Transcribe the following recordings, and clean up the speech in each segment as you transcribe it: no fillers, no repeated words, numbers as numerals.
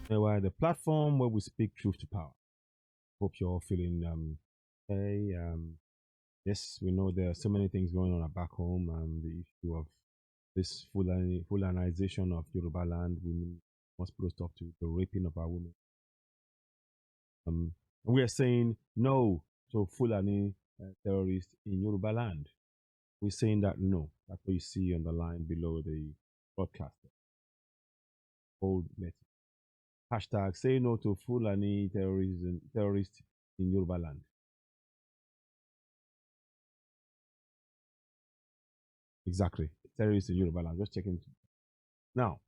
We're the platform where we speak truth to power. Hope you're all feeling hey. Yes, we know there are so many things going on back home. The issue of this Fulanization of Yoruba land. We must put a stop to the raping of our women. We are saying no to Fulani terrorists in Yoruba land. We're saying that no. That's what you see on the line below the broadcast. Hold message. Hashtag say no to Fulani terrorists in Yoruba land. Exactly. Terrorists in Yoruba land. Just checking. Now,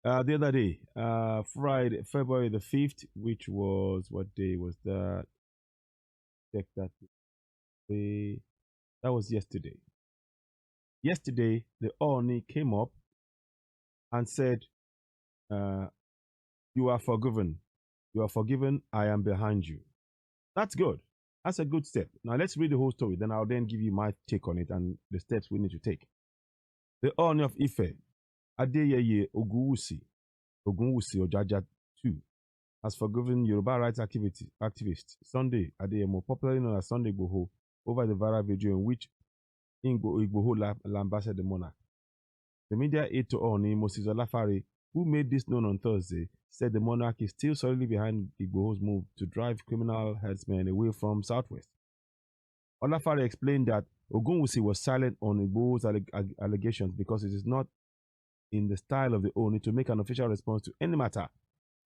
the other day, Friday, February the 5th, which was, what day was that? Check that day. That was yesterday. Yesterday, the Oni came up and said, uh, you are forgiven. You are forgiven. I am behind you. That's good. That's a good step. Now let's read the whole story. Then I'll then give you my take on it and the steps we need to take. The Oni of Ife, Adeyeye Ogunwusi Ojaja II, has forgiven Yoruba rights activist Sunday Adeyemo, popularly known as Sunday Igboho, over the viral video in which Igboho lambasted the monarch. The media aide to Oni, Moses Olafare, who made this known on Thursday, said the monarch is still solidly behind Igboho's move to drive criminal herdsmen away from Southwest. Olafare explained that Ogunwusi was silent on Igboho's allegations because it is not in the style of the Oni to make an official response to any matter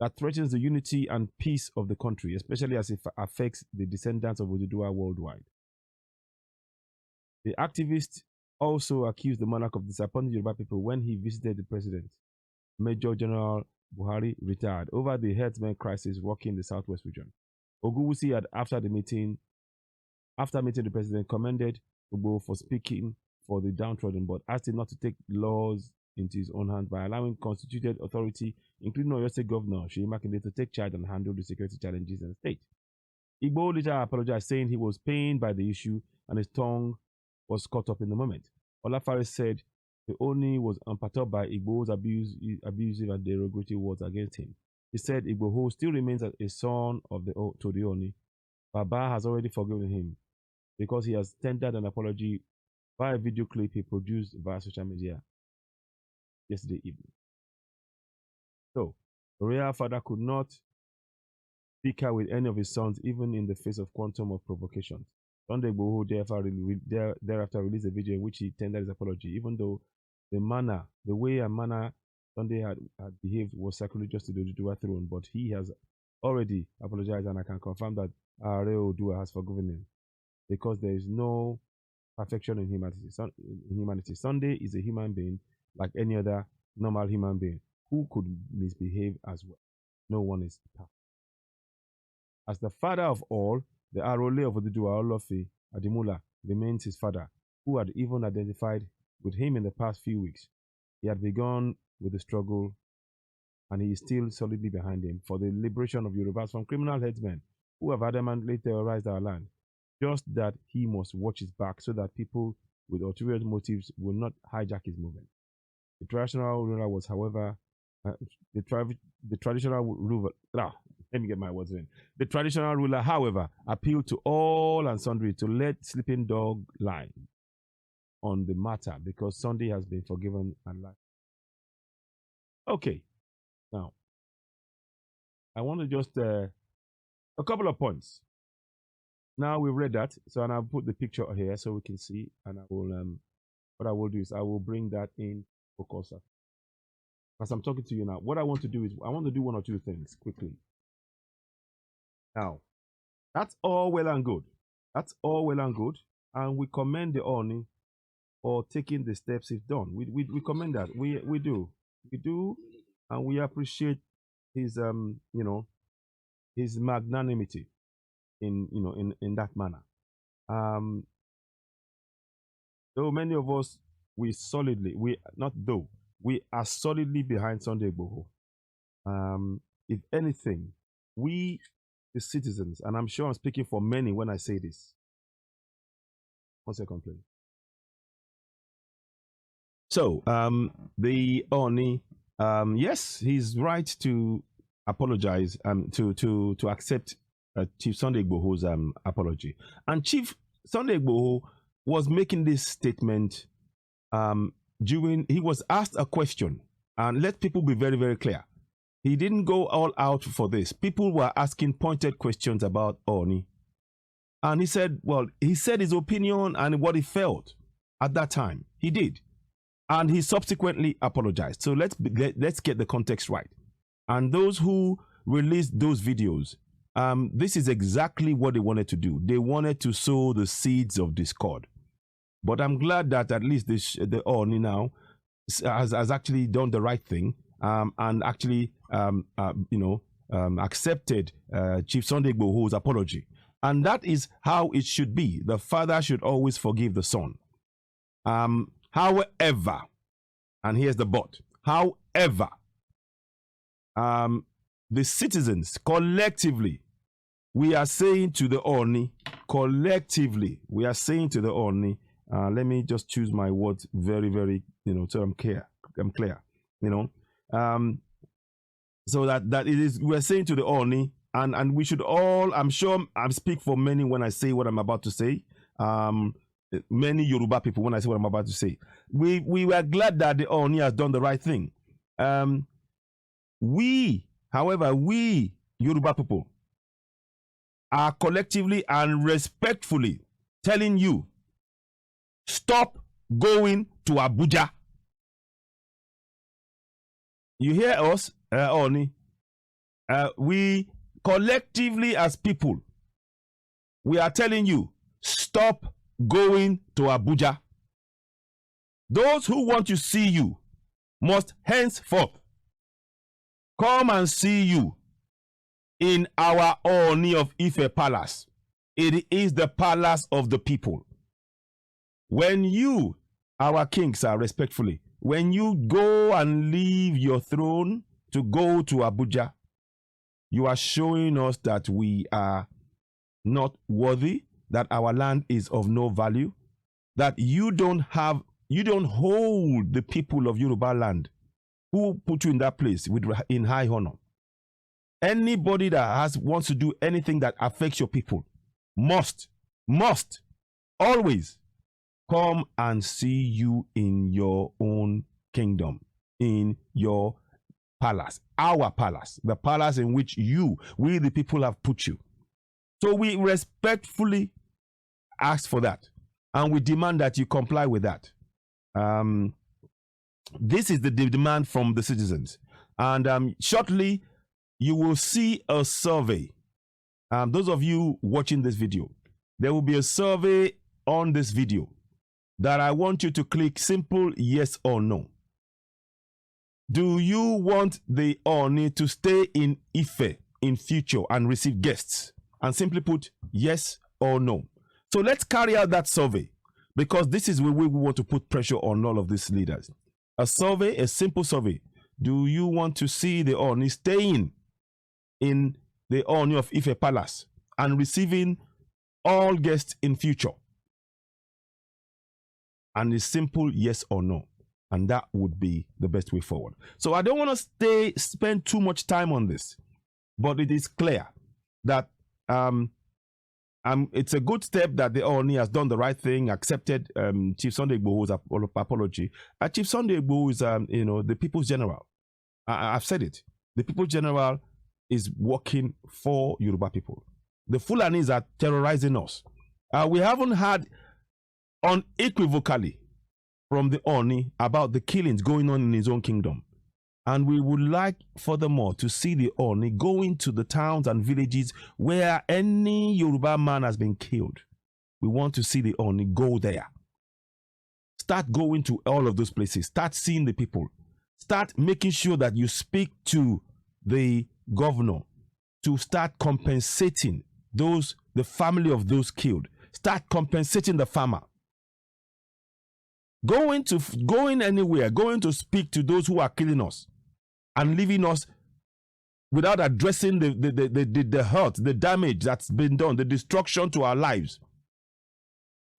that threatens the unity and peace of the country, especially as it affects the descendants of Oduduwa worldwide. The activist also accused the monarch of disappointing Yoruba people when he visited the president, Major General Buhari, retired, over the herdsmen crisis rocking the southwest region. Ogunwusi had, after meeting the president, commended Ugbo for speaking for the downtrodden, but asked him not to take laws into his own hands by allowing constituted authority, including Oyo State Governor Seyi Makinde, to take charge and handle the security challenges in the state. Igbo later apologized, saying he was pained by the issue and his tongue was caught up in the moment. Olafare said the Oni was unperturbed by Igbo's abusive and derogatory words against him. He said Igboho still remains a son of to the Oni. Baba has already forgiven him because he has tendered an apology via a video clip he produced via social media yesterday evening. So, the royal father could not bicker with any of his sons, even in the face of quantum of provocations. Sunday Igboho thereafter released a video in which he tendered his apology, even though the way and manner Sunday had behaved was sacrilegious to the Oduduwa throne, but he has already apologized, and I can confirm that Are Oduduwa has forgiven him because there is no perfection in humanity. Sunday is a human being like any other normal human being who could misbehave as well. No one is perfect. As the father of all, the Arole of Oduduwa Olofi Adimula remains his father, who had even identified with him in the past few weeks. He had begun with the struggle, and he is still solidly behind him for the liberation of Yorubas from criminal headsmen who have adamantly terrorized our land. Just that he must watch his back so that people with ulterior motives will not hijack his movement. The traditional ruler was, however, the traditional ruler. Let me get my words in. The traditional ruler, however, appealed to all and sundry to let sleeping dog lie on the matter because Sunday has been forgiven and lied. Okay, now I want to just a couple of points. Now we've read that, so and I'll put the picture here so we can see, and I will what I will do is I will bring that in focus as I'm talking to you now. What I want to do is I want to do one or two things quickly. Now, that's all well and good. That's all well and good, and we commend the Oni for taking the steps he's done. We commend that. We do, and we appreciate his his magnanimity in that manner. Though many of us we are solidly behind Sunday Igboho. If anything, we the citizens, and I'm sure I'm speaking for many when I say this. 1 second, please. So, the Oni Yes, he's right to apologize, to accept Chief Sunday Igboho's apology. And Chief Sunday Igboho was making this statement during, he was asked a question, and let people be very, very clear. He didn't go all out for this. People were asking pointed questions about Ooni. And he said, well, he said his opinion and what he felt at that time. He did. And he subsequently apologized. So let's get the context right. And those who released those videos, this is exactly what they wanted to do. They wanted to sow the seeds of discord. But I'm glad that at least the Ooni now has actually done the right thing, and actually accepted Chief Sunday Igboho's apology. And that is how it should be. The father should always forgive the son. However, and here's the but, however, the citizens collectively, we are saying to the Ooni, collectively, we are saying to the Ooni, let me just choose my words very, very, so I'm clear, so that it is, we're saying to the Ooni, and we should all, I'm sure I speak for many when I say what I'm about to say, many Yoruba people when I say what I'm about to say. We were glad that the Ooni has done the right thing. However, we Yoruba people are collectively and respectfully telling you, stop going to Abuja. You hear us, Ooni? We collectively as people, we are telling you, stop going to Abuja. Those who want to see you must henceforth come and see you in our Ooni of Ife palace. It is the palace of the people. When you, our kings, are respectfully, when you go and leave your throne to go to Abuja, you are showing us that we are not worthy, that our land is of no value, that you don't hold the people of Yoruba land who put you in that place in high honor. Anybody that wants to do anything that affects your people must always come and see you in your own kingdom, in your palace, our palace, the palace in which we the people have put you. So we respectfully ask for that, and we demand that you comply with that. This is the demand from the citizens, and shortly you will see a survey. Those of you watching this video, there will be a survey on this video that I want you to click simple yes or no. Do you want the Ooni to stay in Ife in future and receive guests? And simply put, yes or no. So let's carry out that survey, because this is where we want to put pressure on all of these leaders. A survey, a simple survey. Do you want to see the Ooni staying in the Ooni of Ife Palace and receiving all guests in future? And it's simple yes or no. And that would be the best way forward. So I don't want to spend too much time on this, but it is clear that it's a good step that the Ooni has done the right thing, accepted Chief Sunday Igboho's apology. Chief Sunday Igboho is, the People's General. I've said it. The People's General is working for Yoruba people. The Fulanis are terrorizing us. We haven't had unequivocally from the Ooni about the killings going on in his own kingdom. And we would like, furthermore, to see the Ooni going to the towns and villages where any Yoruba man has been killed. We want to see the Ooni go there. Start going to all of those places. Start seeing the people. Start making sure that you speak to the governor to start compensating the family of those killed. Start compensating the farmer. Going anywhere, going to speak to those who are killing us and leaving us without addressing the hurt, the damage that's been done, the destruction to our lives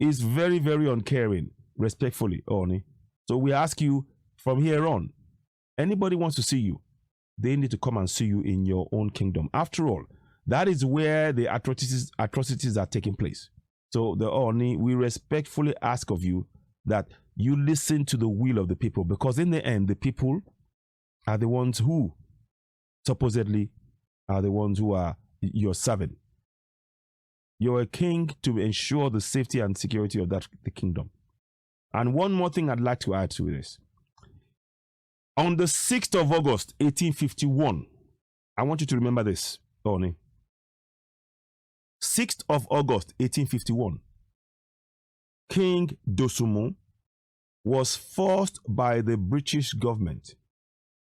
is very, very uncaring, respectfully, Ooni. So we ask you from here on, Anybody wants to see you, they need to come and see you in your own kingdom. After all, that is where the atrocities are taking place. So the Oni, we respectfully ask of you that you listen to the will of the people, because in the end, the people are the ones who supposedly are the ones who are you're serving. You're a king to ensure the safety and security of the kingdom. And one more thing I'd like to add to this. On the 6th of August, 1851, I want you to remember this, Oni. 6th of August, 1851, King Dosumu was forced by the British government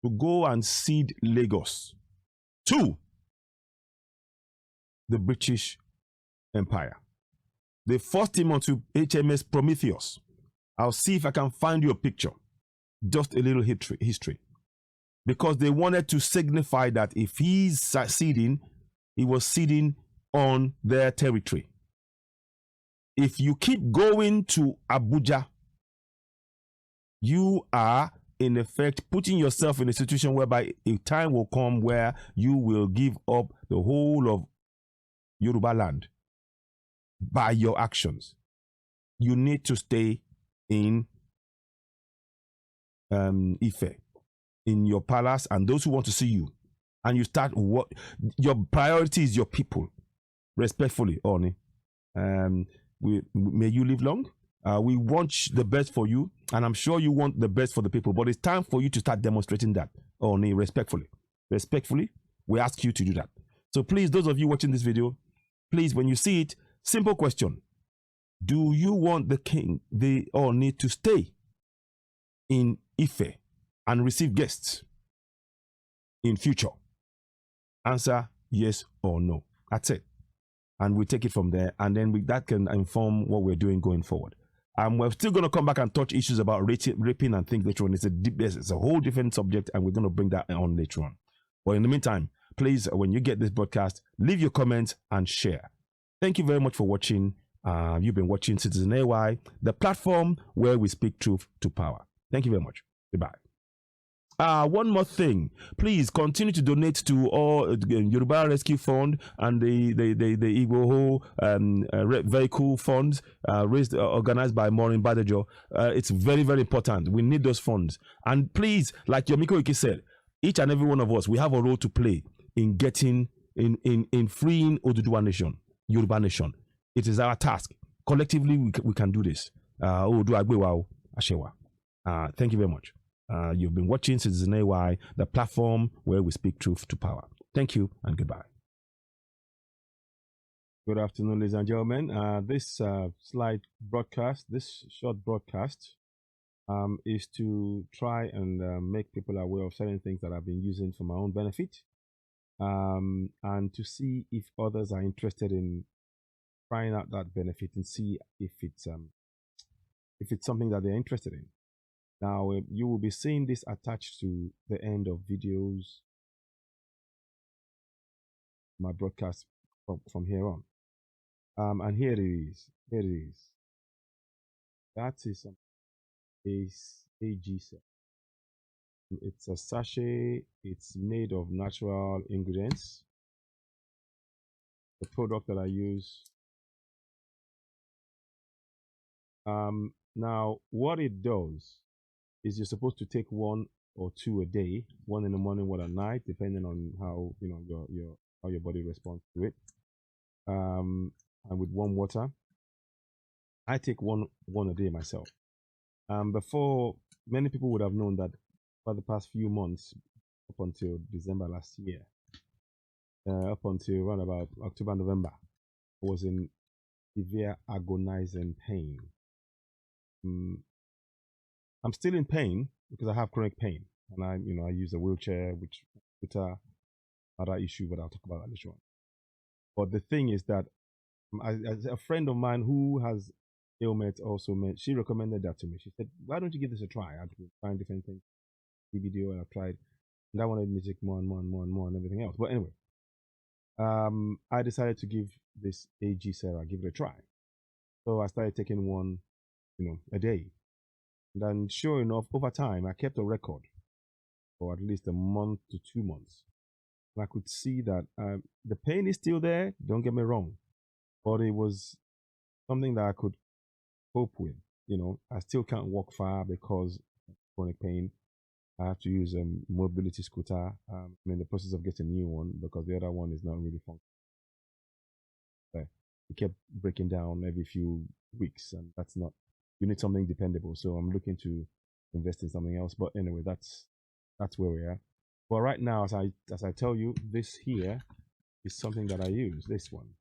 to go and cede Lagos to the British Empire. They forced him onto HMS Prometheus. I'll see if I can find you a picture. Just a little history. Because they wanted to signify that if he's ceding, he was ceding on their territory. If you keep going to Abuja, you are in effect putting yourself in a situation whereby a time will come where you will give up the whole of Yoruba land by your actions. You need to stay in Ife, in your palace, and those who want to see you, and you start what your priority is your people. Respectfully, Oni, may you live long. We want the best for you, and I'm sure you want the best for the people, but it's time for you to start demonstrating that, Oni, respectfully. Respectfully, we ask you to do that. So please, those of you watching this video, please, when you see it, simple question: do you want the king, the Oni, to stay in Ife and receive guests in future? Answer yes or no. That's it. And we take it from there, and then that can inform what we're doing going forward. We're still going to come back and touch issues about raping and things later on. It's a whole different subject, and we're going to bring that on later on. But in the meantime, please, when you get this broadcast, leave your comments and share. Thank you very much for watching. You've been watching Citizen AY, the platform where we speak truth to power. Thank you very much. Goodbye. One more thing, please continue to donate to all Yoruba Rescue Fund and the Igbo vehicle funds organized by Maureen Badejo. It's very, very important. We need those funds. And please, like Yomiko Ike said, each and every one of us, we have a role to play in getting, in freeing Oduduwa Nation, Yoruba Nation. It is our task. Collectively, we can do this. Thank you very much. You've been watching Citizen AY, the platform where we speak truth to power. Thank you and goodbye. Good afternoon, ladies and gentlemen. This short broadcast is to try and make people aware of certain things that I've been using for my own benefit, and to see if others are interested in trying out that benefit and see if it's something that they're interested in. Now, you will be seeing this attached to the end of videos, my broadcast from here on. And here it is. Here it is. That is AG set. It's a sachet. It's made of natural ingredients. The product that I use. Now, what it does is you're supposed to take one or two a day, one in the morning, one at night, depending on how your body responds to it. And with warm water, I take one a day myself. Before, many people would have known that for the past few months, up until December last year, up until around about October, November, I was in severe agonizing pain. I'm still in pain because I have chronic pain, and I use a wheelchair, which is another issue, but I'll talk about that later on. But the thing is that a friend of mine who has ailment also she recommended that to me. She said, "Why don't you give this a try?" I've been trying different things, video, and I've tried, and I wanted me to take more and more and more and more and everything else. But anyway, I decided to give this AG Sarah, give it a try. So I started taking one, a day. And then, sure enough, over time, I kept a record. for at least a month to 2 months. And I could see that the pain is still there, don't get me wrong, but it was something that I could cope with. I still can't walk far because of chronic pain. I have to use a mobility scooter. I'm in the process of getting a new one because the other one is not really functional. It kept breaking down every few weeks, and that's not. You need something dependable. So I'm looking to invest in something else. But anyway, that's where we are. But right now, as I tell you, this here is something that I use. This one,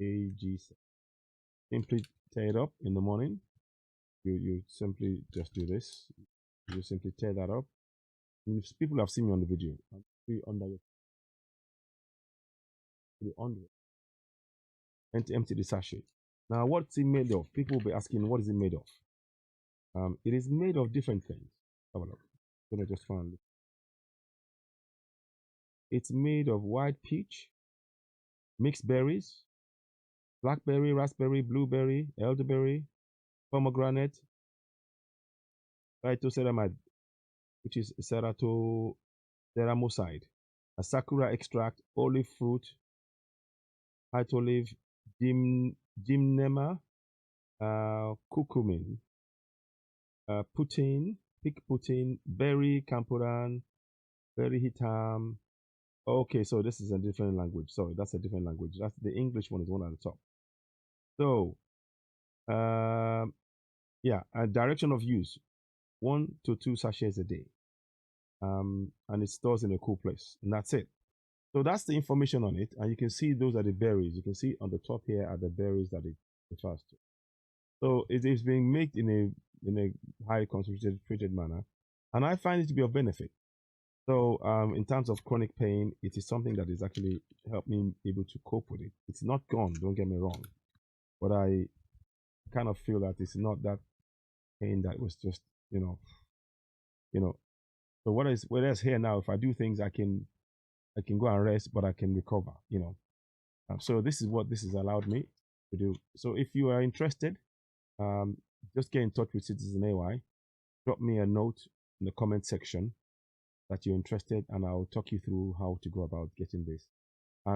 AG. Simply tear it up in the morning. You simply just do this. You simply tear that up. And if people have seen me on the video, under it, and empty the sachet. Now, what's it made of? People will be asking, what is it made of? It is made of different things. Have a look. I'm gonna just find it. It's made of white peach, mixed berries, blackberry, raspberry, blueberry, elderberry, pomegranate, phytoceramide, which is ceratoceramuside, a sakura extract, olive fruit, white olive, gymnema, curcumin, putin, pig putin, berry campuran, berry hitam. Okay, so this is a different language. Sorry, that's a different language. That's the English one is one at the top. So, yeah, a direction of use: 1 to 2 sachets a day, and it stores in a cool place, and that's it. So that's the information on it, and you can see those are the berries. You can see on the top here are the berries that it refers to. So it is being made in a high concentrated manner, and I find it to be of benefit. So in terms of chronic pain, it is something that is actually helped me able to cope with it. It's not gone, don't get me wrong, but I kind of feel that it's not that pain that was just you know you know. So what is here now? If I do things, I can go and rest, but I can recover. So this is what this has allowed me to do. So if you are interested, um, just get in touch with Citizen AY. Drop me a note in the comment section that you're interested, and I'll talk you through how to go about getting this.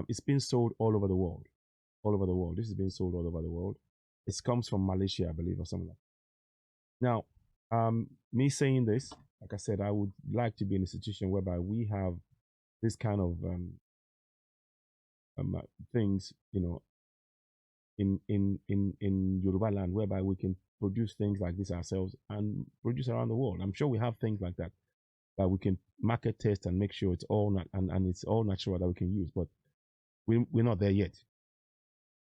It's been sold all over the world. All over the world. This is being sold all over the world. It comes from Malaysia, I believe, or something like that. Now, me saying this, like I said, I would like to be in a situation whereby we have this kind of things, in Yoruba Land, whereby we can produce things like this ourselves and produce around the world. I'm sure we have things like that we can market test and make sure it's all and it's all natural that we can use. But we're not there yet,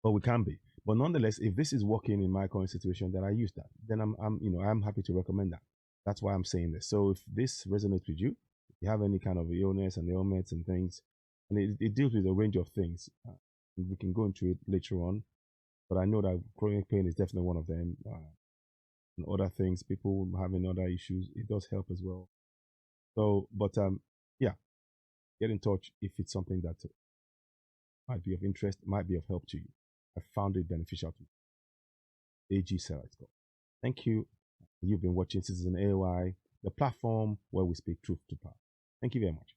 but we can be. But nonetheless, if this is working in my current situation, then I use that. Then I'm happy to recommend that. That's why I'm saying this. So if this resonates with you, if you have any kind of illness and ailments and things, and it deals with a range of things, we can go into it later on. But I know that chronic pain is definitely one of them. And other things, people having other issues, it does help as well. So, but yeah, get in touch if it's something that might be of interest, might be of help to you. I found it beneficial to me. AG Sarah, it's called. Thank you. You've been watching Citizen AY, the platform where we speak truth to power. Thank you very much.